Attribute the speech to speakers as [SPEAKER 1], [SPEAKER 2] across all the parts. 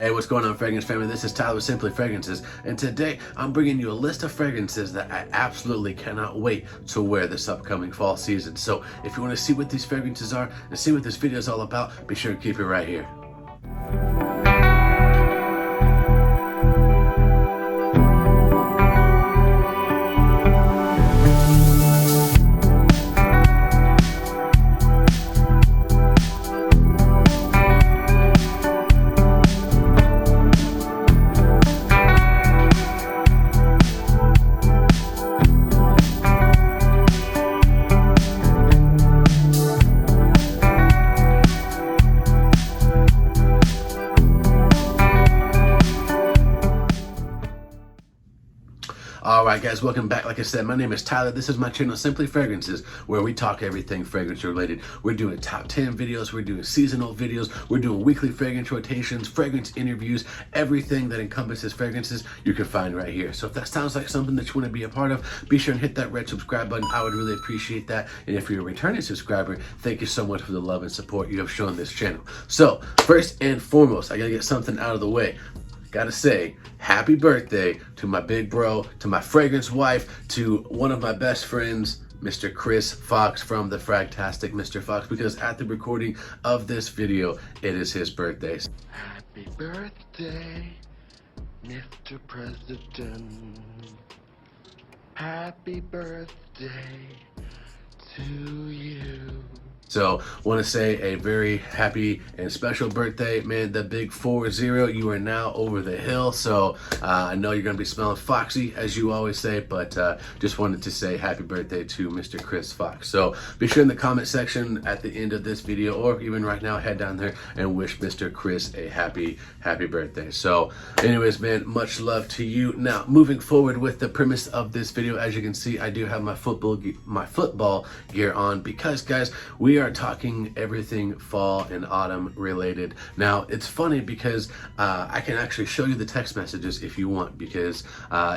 [SPEAKER 1] Hey, what's going on, fragrance family? This is Tyler with Simply Fragrances, and today I'm bringing you a list of fragrances that I absolutely cannot wait to wear this upcoming fall season. So if you want to see what these fragrances are and see what this video is all about, be sure to keep it right here. Alright guys, welcome back. Like I said, my name is Tyler. This is my channel, Simply Fragrances, where we talk everything fragrance related. We're doing top 10 videos, we're doing seasonal videos, we're doing weekly fragrance rotations, fragrance interviews, everything that encompasses fragrances you can find right here. So if that sounds like something that you want to be a part of, be sure and hit that red subscribe button. I would really appreciate that. And if you're a returning subscriber, thank you so much for the love and support you have shown this channel. So first and foremost, I gotta get something out of the way. Gotta say, happy birthday to my big bro, to my fragrance wife, to one of my best friends, Mr. Chris Fox from the Fragtastic Mr. Fox, because at the recording of this video, it is his birthday.
[SPEAKER 2] Happy birthday, Mr. President. Happy birthday to you.
[SPEAKER 1] So, want to say a very happy and special birthday, man. The big 4-0, you are now over the hill. So, I know you're going to be smelling foxy, as you always say, but just wanted to say happy birthday to Mr. Chris Fox. So, be sure in the comment section at the end of this video, or even right now, head down there and wish Mr. Chris a happy birthday. So, anyways, man, much love to you. Now, moving forward with the premise of this video, as you can see, I do have my football gear on because, guys, we are talking everything fall and autumn related. Now, it's funny because I can actually show you the text messages if you want, because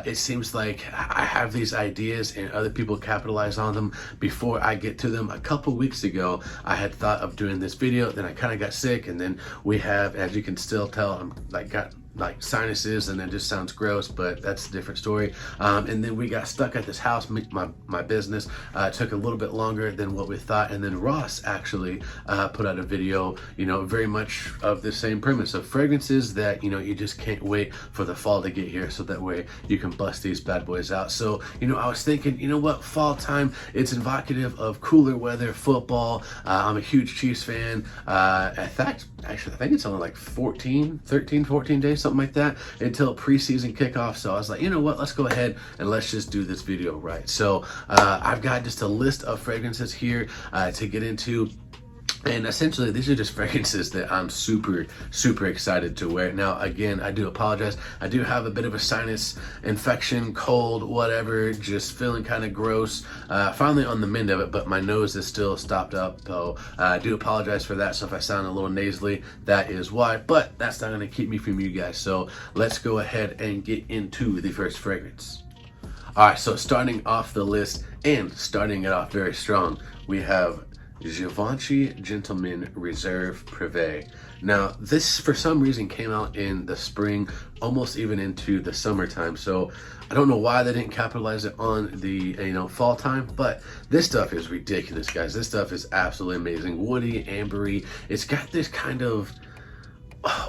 [SPEAKER 1] it seems like I have these ideas and other people capitalize on them before I get to them. A couple weeks ago, I had thought of doing this video, then I kind of got sick, and then we have, as you can still tell, I'm got sinuses, and it just sounds gross, but that's a different story. And then we got stuck at this house. My business took a little bit longer than what we thought, and then Ross actually put out a video, very much of the same premise of fragrances that you just can't wait for the fall to get here, so that way you can bust these bad boys out. So I was thinking, what, fall time, it's evocative of cooler weather, football. I'm a huge Chiefs fan. In fact, actually, I think it's only like 13, 14 days, something like that, until preseason kickoff. So I was like, what, let's go ahead and let's just do this video right. So I've got just a list of fragrances here to get into. And essentially, these are just fragrances that I'm super excited to wear. Now, again, I do apologize. I do have a bit of a sinus infection, cold, whatever, just feeling kind of gross. Finally on the mend of it, but my nose is still stopped up. So I do apologize for that. So if I sound a little nasally, that is why. But that's not going to keep me from you guys. So let's go ahead and get into the first fragrance. All right, so starting off the list and starting it off very strong, we have Givenchy Gentleman Reserve Purvey. Now, this for some reason came out in the spring, almost even into the summertime. So I don't know why they didn't capitalize it on the fall time, but this stuff is ridiculous, guys. This stuff is absolutely amazing. Woody, ambery. It's got this kind of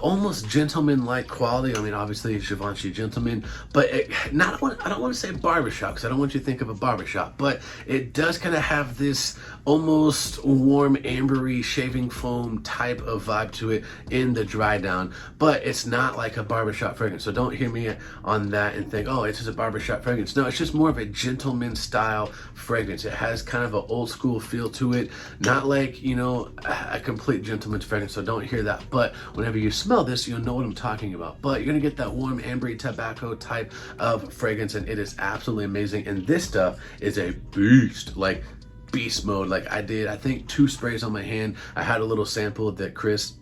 [SPEAKER 1] almost gentleman-like quality. I mean, obviously Givenchy Gentleman, but I don't want to say barbershop, because I don't want you to think of a barbershop, but it does kind of have this almost warm ambery shaving foam type of vibe to it in the dry down, but it's not like a barbershop fragrance. So don't hear me on that and think, oh, it's just a barbershop fragrance. No, it's just more of a gentleman style fragrance. It has kind of an old school feel to it, not like a complete gentleman's fragrance. So don't hear that, but whenever you smell this, you'll know what I'm talking about. But you're gonna get that warm ambery tobacco type of fragrance, and it is absolutely amazing. And this stuff is a beast, like beast mode. Like I think 2 sprays on my hand. I had a little sample that Chris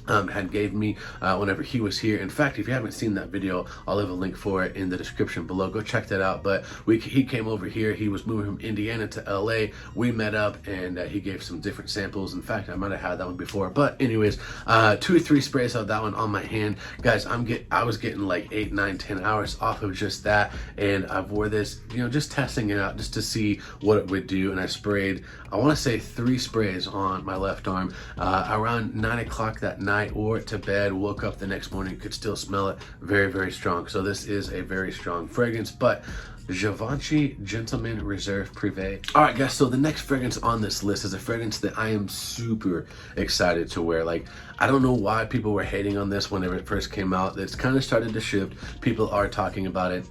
[SPEAKER 1] had gave me whenever he was here. In fact, if you haven't seen that video, I'll leave a link for it in the description below. Go check that out. But he came over here. He was moving from Indiana to LA. We met up, and he gave some different samples. In fact, I might have had that one before. But anyways, 2 or 3 sprays of that one on my hand. Guys, I was getting like 8, 9, 10 hours off of just that. And I wore this, you know, just testing it out just to see what it would do. And I sprayed, I want to say 3 sprays on my left arm around 9 o'clock that night, or to bed. Woke up the next morning, could still smell it. Very, very strong. So this is a very strong fragrance. But Givenchy Gentleman Reserve Privé. All right, guys, so the next fragrance on this list is a fragrance that I am super excited to wear. Like, I don't know why people were hating on this whenever it first came out. It's kind of started to shift. People are talking about it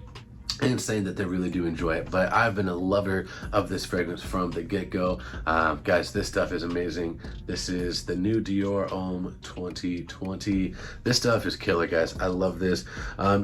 [SPEAKER 1] and saying that they really do enjoy it, but I've been a lover of this fragrance from the get-go. Guys, this stuff is amazing. This is the new Dior Homme 2020. This stuff is killer, guys. I love this.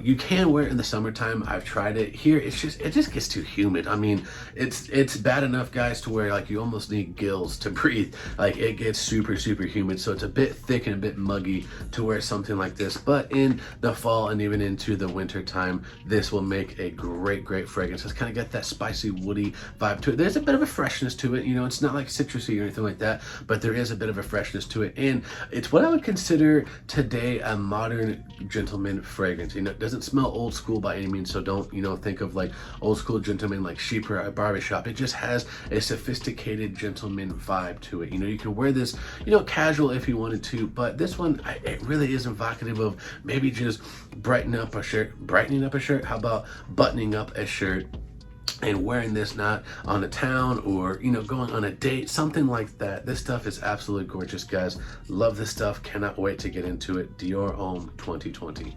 [SPEAKER 1] You can wear it in the summertime. I've tried it. Here it just gets too humid. I mean, it's bad enough, guys, to where like you almost need gills to breathe. Like, it gets super humid, so it's a bit thick and a bit muggy to wear something like this. But in the fall and even into the winter time, this will make a great fragrance. It's kind of got that spicy, woody vibe to it. There's a bit of a freshness to it. You know, it's not like citrusy or anything like that, but there is a bit of a freshness to it. And it's what I would consider today a modern gentleman fragrance. You know, it doesn't smell old school by any means, so don't, you know, think of like old school gentleman like chic or a barbershop. It just has a sophisticated gentleman vibe to it. You know, you can wear this, you know, casual if you wanted to, but this one, it really is evocative of maybe just brightening up a shirt. How about buttoning up a shirt and wearing this not on a town, or, you know, going on a date, something like that. This stuff is absolutely gorgeous, guys. Love this stuff. Cannot wait to get into it. Dior Homme 2020.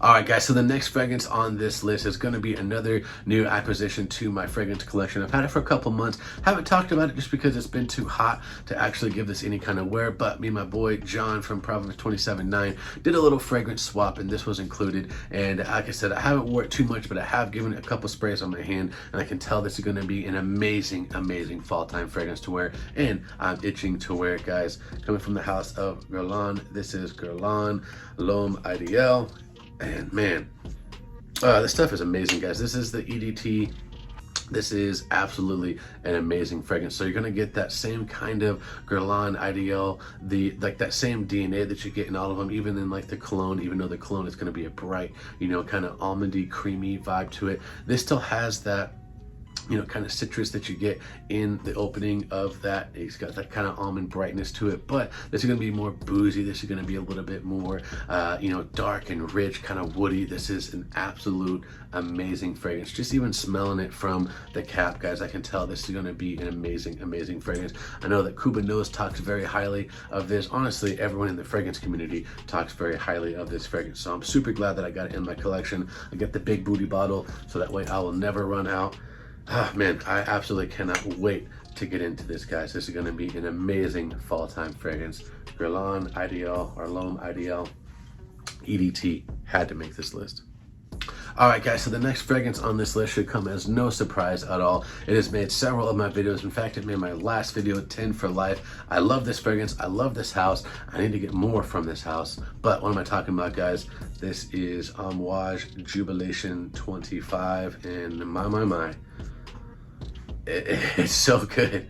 [SPEAKER 1] All right, guys, so the next fragrance on this list is going to be another new acquisition to my fragrance collection. I've had it for a couple months. Haven't talked about it just because it's been too hot to actually give this any kind of wear, but me and my boy John from Proverbs 27:9 did a little fragrance swap, and this was included. And like I said, I haven't worn it too much, but I have given it a couple sprays on my hand, and I can tell this is going to be an amazing fall time fragrance to wear, and I'm itching to wear it, guys. Coming from the house of Guerlain, this is Guerlain L'Homme Ideal. And man, this stuff is amazing, guys. This is the EDT. This is absolutely an amazing fragrance. So you're gonna get that same kind of Guerlain Ideal, like that same DNA that you get in all of them, even in like the cologne, even though the cologne is gonna be a bright, you know, kind of almondy, creamy vibe to it. This still has that, you know, kind of citrus that you get in the opening of that. It's got that kind of almond brightness to it, but this is going to be more boozy. This is going to be a little bit more, you know, dark and rich, kind of woody. This is an absolute amazing fragrance. Just even smelling it from the cap, guys, I can tell this is going to be an amazing fragrance. I know that Cuba Nose talks very highly of this. Honestly, everyone in the fragrance community talks very highly of this fragrance. So I'm super glad that I got it in my collection. I get the big booty bottle, so that way I will never run out. Ah, man, I absolutely cannot wait to get into this, guys. This is going to be an amazing fall time fragrance. Guerlain Ideal, or L'Homme Ideal, EDT. Had to make this list. All right, guys, so the next fragrance on this list should come as no surprise at all. It has made several of my videos. In fact, it made my last video, 10 for Life. I love this fragrance. I love this house. I need to get more from this house. But what am I talking about, guys? This is Amouage Jubilation 25, and my. It's so good.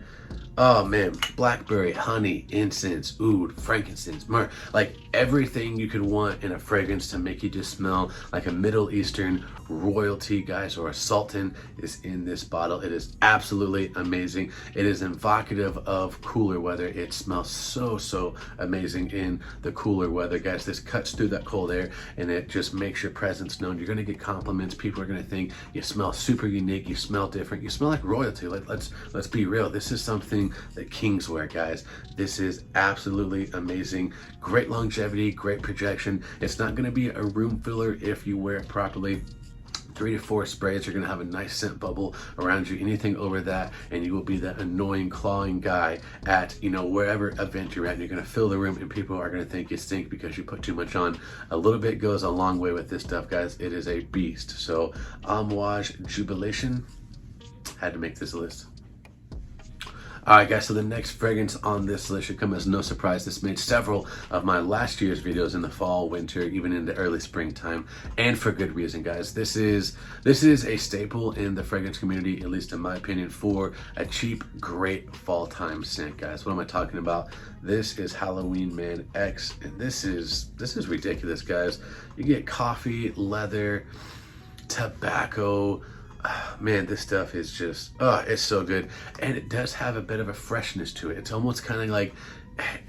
[SPEAKER 1] Oh man, blackberry, honey, incense, oud, frankincense, myrrh, like everything you could want in a fragrance to make you just smell like a Middle Eastern royalty, guys, or a sultan is in this bottle. It is absolutely amazing. It is evocative of cooler weather. It smells so amazing in the cooler weather, guys. This cuts through that cold air and it just makes your presence known. You're gonna get compliments. People are gonna think you smell super unique, you smell different, you smell like royalty. Like, let's be real. This is something that kings wear, guys. This is absolutely amazing. Great longevity, great projection. It's not gonna be a room filler if you wear it properly. 3 to 4 sprays, you're gonna have a nice scent bubble around you. Anything over that, and you will be that annoying, clawing guy at, you know, wherever event you're at, and you're gonna fill the room and people are gonna think you stink because you put too much on. A little bit goes a long way with this stuff, guys. It is a beast. So Amouage Jubilation, had to make this list. Alright guys, so the next fragrance on this list should come as no surprise. This made several of my last year's videos in the fall, winter, even into early springtime, and for good reason, guys. This is a staple in the fragrance community, at least in my opinion, for a cheap, great fall time scent, guys. What am I talking about? This is Halloween Man X, and this is ridiculous, guys. You get coffee, leather, tobacco. Man, this stuff is just, it's so good. And it does have a bit of a freshness to it. It's almost kind of like,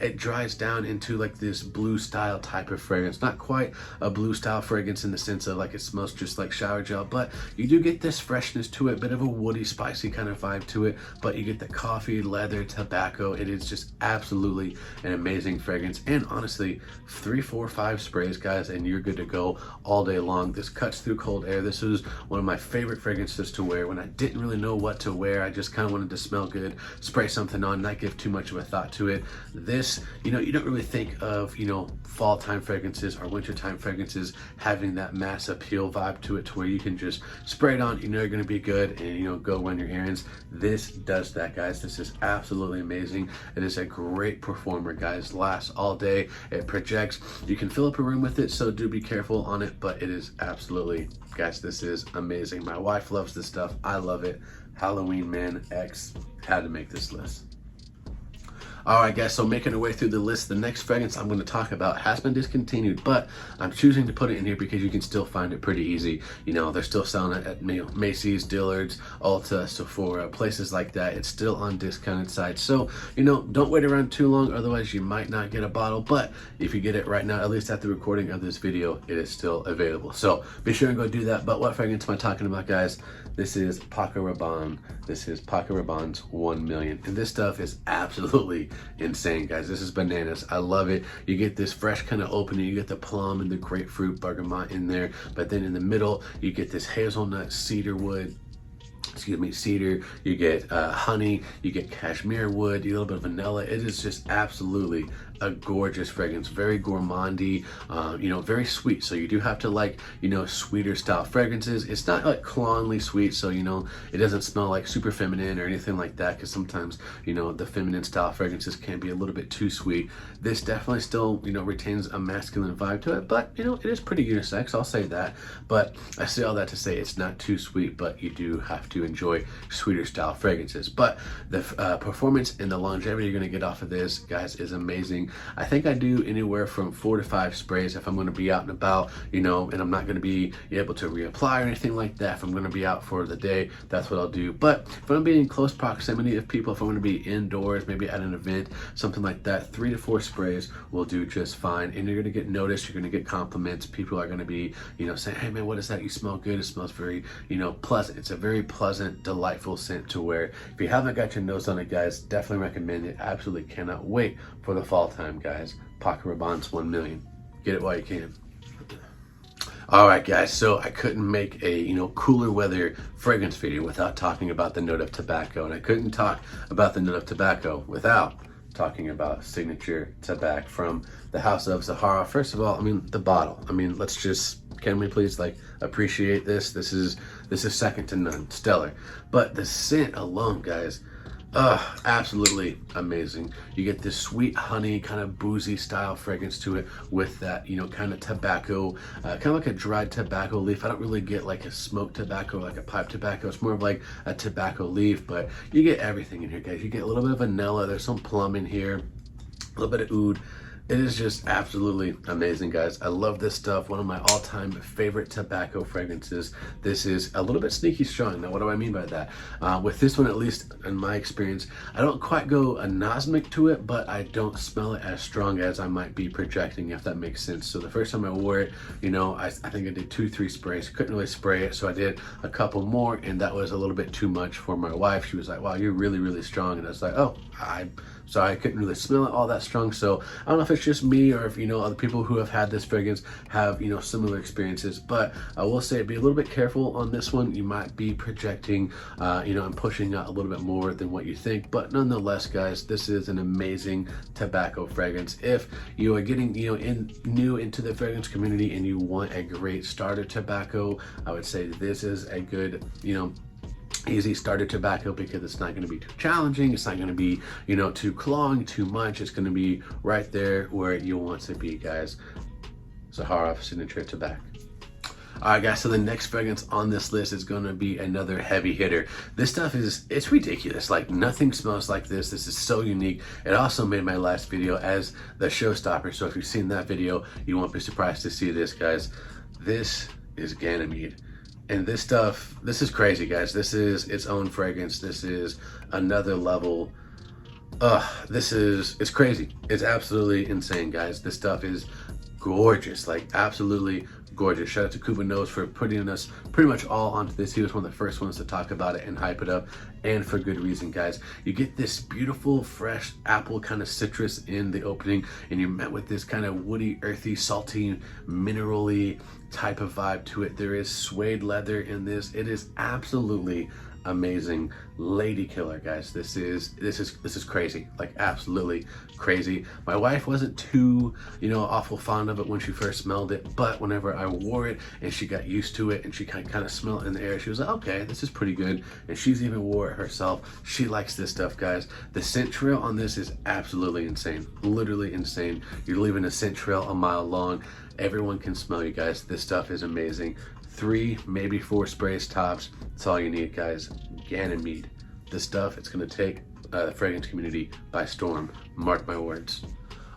[SPEAKER 1] it dries down into like this blue style type of fragrance. Not quite a blue style fragrance in the sense of like it smells just like shower gel, but you do get this freshness to it, bit of a woody, spicy kind of vibe to it, but you get the coffee, leather, tobacco. It is just absolutely an amazing fragrance. And honestly, 3, 4, 5 sprays, guys, and you're good to go all day long. This cuts through cold air. This is one of my favorite fragrances to wear when I didn't really know what to wear. I just kind of wanted to smell good, spray something on, not give too much of a thought to it. This, you don't really think of, fall time fragrances or winter time fragrances having that mass appeal vibe to it to where you can just spray it on, you're going to be good and, go run your errands. This does that, guys. This is absolutely amazing. It is a great performer, guys. Lasts all day. It projects. You can fill up a room with it, so do be careful on it, but it is absolutely, guys, this is amazing. My wife loves this stuff. I love it. Halloween Man X had to make this list. Alright guys, so making our way through the list, the next fragrance I'm going to talk about has been discontinued, but I'm choosing to put it in here because you can still find it pretty easy. They're still selling it at Macy's, Dillard's, Ulta, Sephora, places like that. It's still on discounted sites. So, don't wait around too long, otherwise you might not get a bottle, but if you get it right now, at least at the recording of this video, it is still available. So be sure and go do that. But what fragrance am I talking about, guys? This is Paco Rabanne. This is Paco Rabanne's 1 million. And this stuff is absolutely insane, guys. This is bananas. I love it. You get this fresh kind of opening. You get the plum and the grapefruit bergamot in there. But then in the middle, you get this hazelnut cedar wood. Cedar, you get honey, you get cashmere wood, you get a little bit of vanilla. It is just absolutely a gorgeous fragrance, very gourmandy, very sweet. So you do have to like, sweeter style fragrances. It's not like cologne-ly sweet, so it doesn't smell like super feminine or anything like that, because sometimes the feminine style fragrances can be a little bit too sweet. This definitely still retains a masculine vibe to it, but it is pretty unisex, I'll say that. But I say all that to say it's not too sweet, but you do have to enjoy sweeter style fragrances. But the performance and the longevity you're going to get off of this, guys, is amazing. I think I do anywhere from 4 to 5 sprays if I'm going to be out and about, and I'm not going to be able to reapply or anything like that. If I'm going to be out for the day, that's what I'll do. But if I'm going to be in close proximity of people, if I'm going to be indoors, maybe at an event, something like that, 3 to 4 sprays will do just fine. And you're going to get noticed, you're going to get compliments. People are going to be, saying, hey man, what is that? You smell good. It smells very, pleasant. It's a very pleasant, delightful scent to wear. If you haven't got your nose on it, guys, definitely recommend it. Absolutely cannot wait for the fall time, guys. Paco Rabanne's 1 million. Get it while you can. Alright guys, so I couldn't make a cooler weather fragrance video without talking about the note of tobacco, and I couldn't talk about the note of tobacco without talking about signature tobacco from the house of Zaharoff. First of all, the bottle. Can we please appreciate this? This is second to none, stellar. But the scent alone, guys, absolutely amazing. You get this sweet honey, kind of boozy style fragrance to it with that, kind of tobacco, kind of like a dried tobacco leaf. I don't really get like a smoked tobacco, like a pipe tobacco. It's more of like a tobacco leaf, but you get everything in here, guys. You get a little bit of vanilla. There's some plum in here, a little bit of oud. It is just absolutely amazing, guys. I love this stuff. One of my all-time favorite tobacco fragrances. This is a little bit sneaky strong. Now, what do I mean by that? With this one, at least in my experience, I don't quite go anosmic to it, but I don't smell it as strong as I might be projecting, if that makes sense. So the first time I wore it, I think I did 2-3 sprays. Couldn't really spray it, so I did a couple more, and that was a little bit too much for my wife. She was like, wow, you're really, really strong. And I was like, oh, so I couldn't really smell it all that strong. So I don't know if it's just me or if, other people who have had this fragrance have, similar experiences. But I will say be a little bit careful on this one. You might be projecting, and pushing out a little bit more than what you think. But nonetheless, guys, this is an amazing tobacco fragrance. If you are getting, new into the fragrance community and you want a great starter tobacco, I would say this is a good, easy starter tobacco because it's not going to be too challenging. It's not going to be, you know, too cloying, too much. It's going to be right there where you want to be, guys. Zaharoff signature tobacco. All right, guys, so the next fragrance on this list is going to be another heavy hitter. This stuff it's ridiculous. Like, nothing smells like this. This is so unique. It also made my last video as the showstopper. So if you've seen that video, you won't be surprised to see this, guys. This is Ganymede. And this stuff, this is crazy, guys. This is its own fragrance. This is another level. It's crazy. It's absolutely insane, guys. This stuff is gorgeous, like absolutely gorgeous. Shout out to Kuba Nose for putting us pretty much all onto this. He was one of the first ones to talk about it and hype it up, and for good reason, guys. You get this beautiful, fresh apple kind of citrus in the opening, and you're met with this kind of woody, earthy, salty, minerally type of vibe to it. There is suede leather in this. It is absolutely amazing. Lady killer, guys. This is crazy, like absolutely crazy. My wife wasn't too, you know, awful fond of it when she first smelled it, but whenever I wore it and she got used to it and she kind of smelled it in the air, she was like, okay, this is pretty good. And she's even wore it herself. She likes this stuff, guys. The scent trail on this is absolutely insane, literally insane. You're leaving a scent trail a mile long. Everyone can smell you, guys. This stuff is amazing. 3, maybe 4 sprays tops. That's all you need, guys. Ganymede. This stuff, it's gonna take the fragrance community by storm. Mark my words.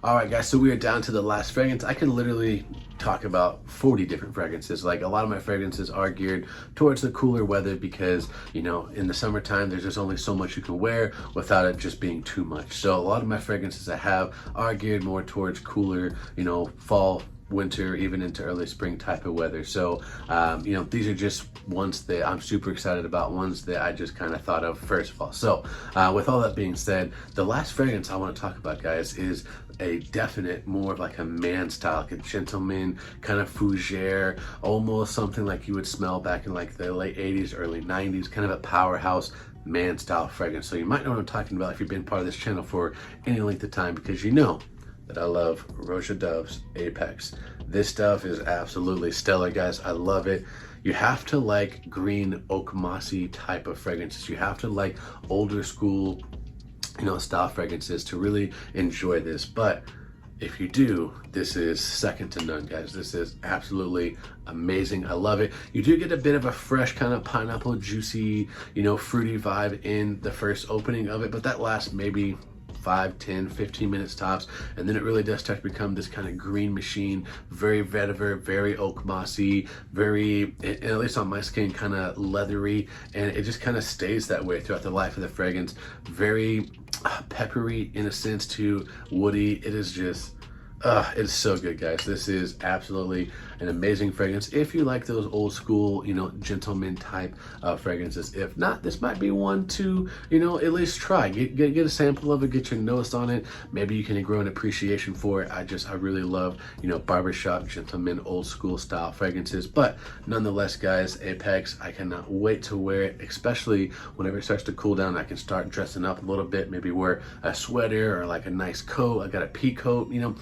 [SPEAKER 1] All right, guys, so we are down to the last fragrance. I could literally talk about 40 different fragrances. Like, a lot of my fragrances are geared towards the cooler weather because, you know, in the summertime, there's just only so much you can wear without it just being too much. So a lot of my fragrances I have are geared more towards cooler, you know, fall, winter, even into early spring type of weather. So you know, these are just ones that I'm super excited about, ones that I just kind of thought of first of all. So with all that being said, the last fragrance I want to talk about, guys, is a definite more of like a man style, like a gentleman kind of fougere, almost something like you would smell back in like the late 80s, early 90s, kind of a powerhouse man style fragrance. So you might know what I'm talking about if you've been part of this channel for any length of time, because you know that I love Roja Dove's Apex. This stuff is absolutely stellar, guys. I love it. You have to like green oak mossy type of fragrances. You have to like older school, you know, style fragrances to really enjoy this. But if you do, this is second to none, guys. This is absolutely amazing. I love it. You do get a bit of a fresh kind of pineapple, juicy, you know, fruity vibe in the first opening of it, but that lasts maybe 5, 10, 15 minutes tops, and then it really does start to become this kind of green machine, very vetiver, very oak mossy, very, at least on my skin, kind of leathery, and it just kind of stays that way throughout the life of the fragrance. Very peppery in a sense to woody. It is just it's so good, guys. This is absolutely an amazing fragrance if you like those old school, you know, gentleman type fragrances. If not, this might be one to, you know, at least try. Get a sample of it, get your nose on it. Maybe you can grow an appreciation for it. I really love, you know, barbershop, gentleman, old school style fragrances. But nonetheless, guys, Apex, I cannot wait to wear it, especially whenever it starts to cool down. I can start dressing up a little bit, maybe wear a sweater or like a nice coat. I got a pea coat, you know.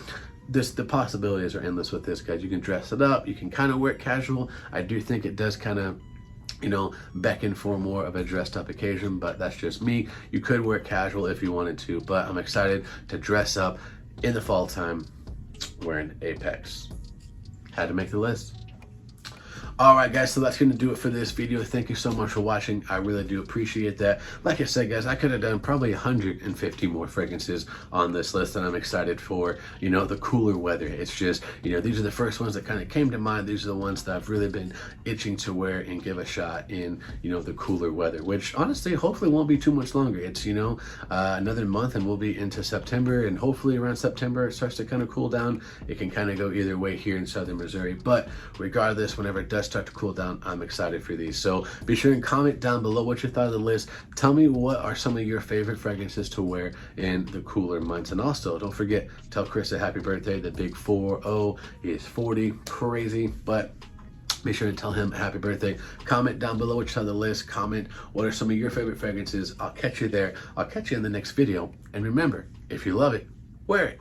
[SPEAKER 1] The possibilities are endless with this, guys. You can dress it up, you can kind of wear it casual. I do think it does kind of, you know, beckon for more of a dressed up occasion, but that's just me. You could wear it casual if you wanted to, but I'm excited to dress up in the fall time wearing Apex. Had to make the list. All right, guys, so that's going to do it for this video. Thank you so much for watching. I really do appreciate that. Like I said, guys, I could have done probably 150 more fragrances on this list, and I'm excited for, you know, the cooler weather. It's just, you know, these are the first ones that kind of came to mind. These are the ones that I've really been itching to wear and give a shot in, you know, the cooler weather, which honestly, hopefully won't be too much longer. It's, you know, another month and we'll be into September, and hopefully around September it starts to kind of cool down. It can kind of go either way here in Southern Missouri, but regardless, whenever it does start to cool down, I'm excited for these. So be sure and comment down below what you thought of the list. Tell me what are some of your favorite fragrances to wear in the cooler months. And also, don't forget, tell Chris a happy birthday. The big 4-0 is 40. Crazy, but be sure to tell him happy birthday. Comment down below what you thought of the list. Comment what are some of your favorite fragrances. I'll catch you there. I'll catch you in the next video. And remember, if you love it, wear it.